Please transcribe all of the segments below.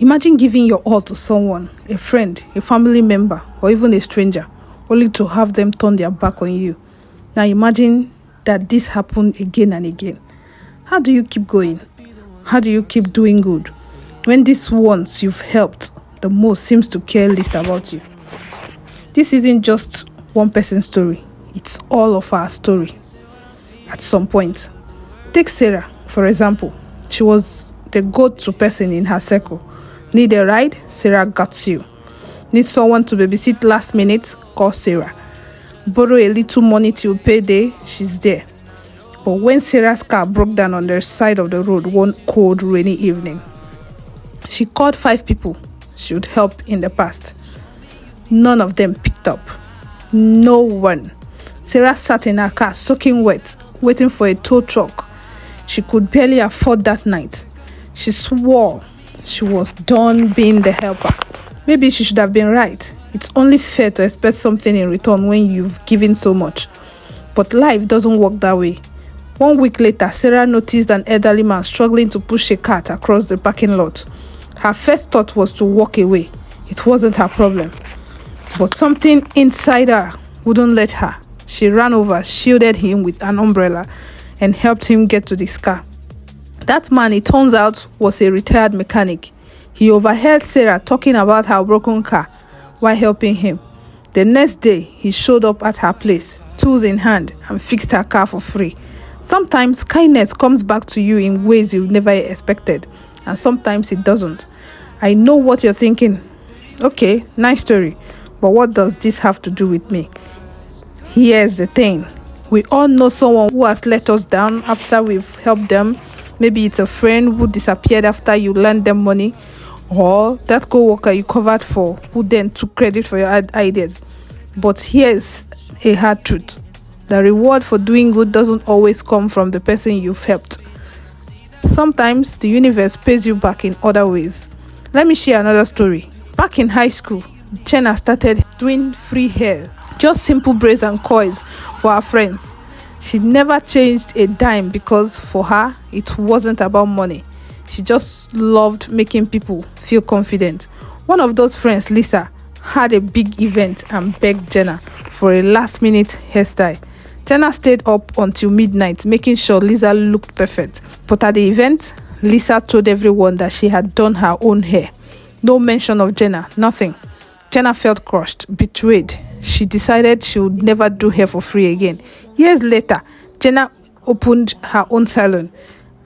Imagine giving your all to someone, a friend, a family member, or even a stranger, only to have them turn their back on you. Now imagine that this happened again and again. How do you keep going? How do you keep doing good when these ones you've helped the most seems to care least about you? This isn't just one person's story. It's all of our story at some point. Take Sarah, for example. She was the go-to person in her circle. Need a ride? Sarah got you. Need someone to babysit last minute? Call Sarah. Borrow a little money till payday? She's there. But when Sarah's car broke down on the side of the road one cold, rainy evening, she called 5 people she would help in the past. None of them picked up. No one. Sarah sat in her car soaking wet, waiting for a tow truck she could barely afford that night. She swore she was done being the helper. Maybe she should have been right. It's only fair to expect something in return when you've given so much. But life doesn't work that way. 1 week later, Sarah noticed an elderly man struggling to push a cart across the parking lot. Her first thought was to walk away. It wasn't her problem. But something inside her wouldn't let her. She ran over, shielded him with an umbrella, and helped him get to this car. That man, it turns out, was a retired mechanic. He overheard Sarah talking about her broken car while helping him. The next day, he showed up at her place, tools in hand, and fixed her car for free. Sometimes kindness comes back to you in ways you never expected, and sometimes it doesn't. I know what you're thinking. Okay, nice story, but what does this have to do with me? Here's the thing. We all know someone who has let us down after we've helped them. Maybe it's a friend who disappeared after you lent them money, or that co-worker you covered for who then took credit for your ideas. But here's a hard truth. The reward for doing good doesn't always come from the person you've helped. Sometimes the universe pays you back in other ways. Let me share another story. Back in high school, Jenna started doing free hair, just simple braids and coils for her friends. She never changed a dime because for her, it wasn't about money. She just loved making people feel confident. One of those friends, Lisa, had a big event and begged Jenna for a last-minute hairstyle. Jenna stayed up until midnight, making sure Lisa looked perfect. But at the event, Lisa told everyone that she had done her own hair. No mention of Jenna, nothing. Jenna felt crushed, betrayed. She decided she would never do hair for free again. Years later, Jenna opened her own salon.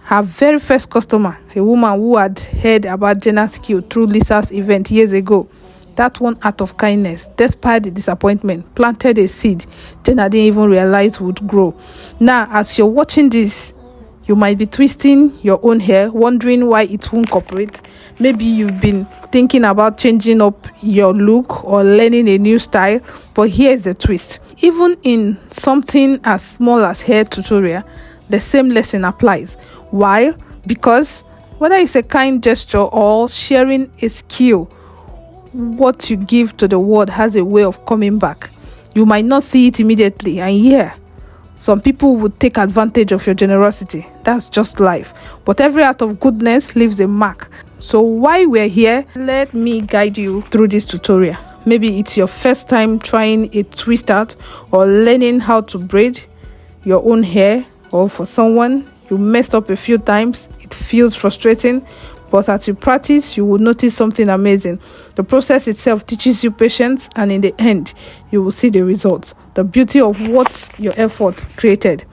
Her very first customer, a woman who had heard about Jenna's skill through Lisa's event years ago. That one act of kindness, despite the disappointment, planted a seed Jenna didn't even realize would grow. Now, as you're watching this, you might be twisting your own hair, wondering why it won't cooperate. Maybe you've been thinking about changing up your look or learning a new style, but here's the twist. Even in something as small as hair tutorial, the same lesson applies. Why? Because whether it's a kind gesture or sharing a skill, what you give to the world has a way of coming back. You might not see it immediately, and yeah, some people would take advantage of your generosity. That's just life. But every act of goodness leaves a mark. So while we're here, let me guide you through this tutorial. Maybe it's your first time trying a twist out or learning how to braid your own hair, or for someone you messed up a few times, it feels frustrating. But as you practice, you will notice something amazing. The process itself teaches you patience, and in the end, you will see the results. The beauty of what your effort created.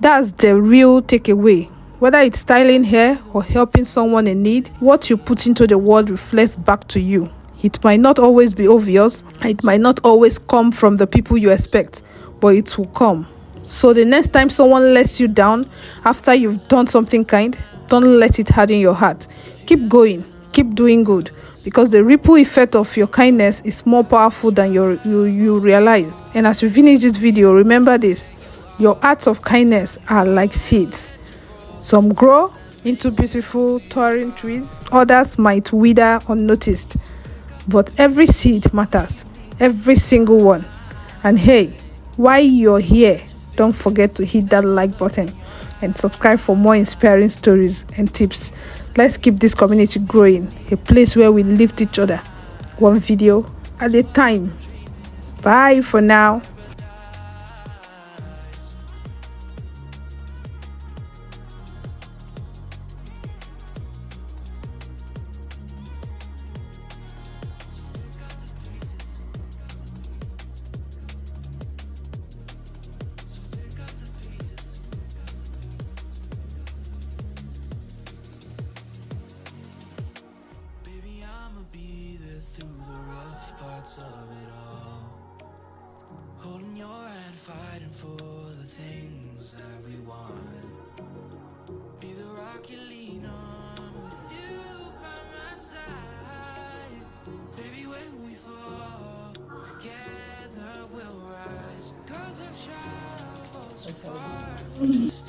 That's the real takeaway. Whether it's styling hair or helping someone in need, what you put into the world reflects back to you. It might not always be obvious. It might not always come from the people you expect, but it will come. So the next time someone lets you down after you've done something kind, don't let it harden your heart. Keep going, keep doing good, because the ripple effect of your kindness is more powerful than you realize. And as you finish this video, remember this: your acts of kindness are like seeds. Some grow into beautiful towering trees, others might wither unnoticed, but every seed matters, every single one. And hey, while you're here, don't forget to hit that like button and subscribe for more inspiring stories and tips. Let's keep this community growing, a place where we lift each other, one video at a time. Bye for now. Of it all, holding your hand, fighting for the things that we want. Be the rock you lean on, with you by my side. Baby, when we fall, together we'll rise. 'Cause I've traveled so far.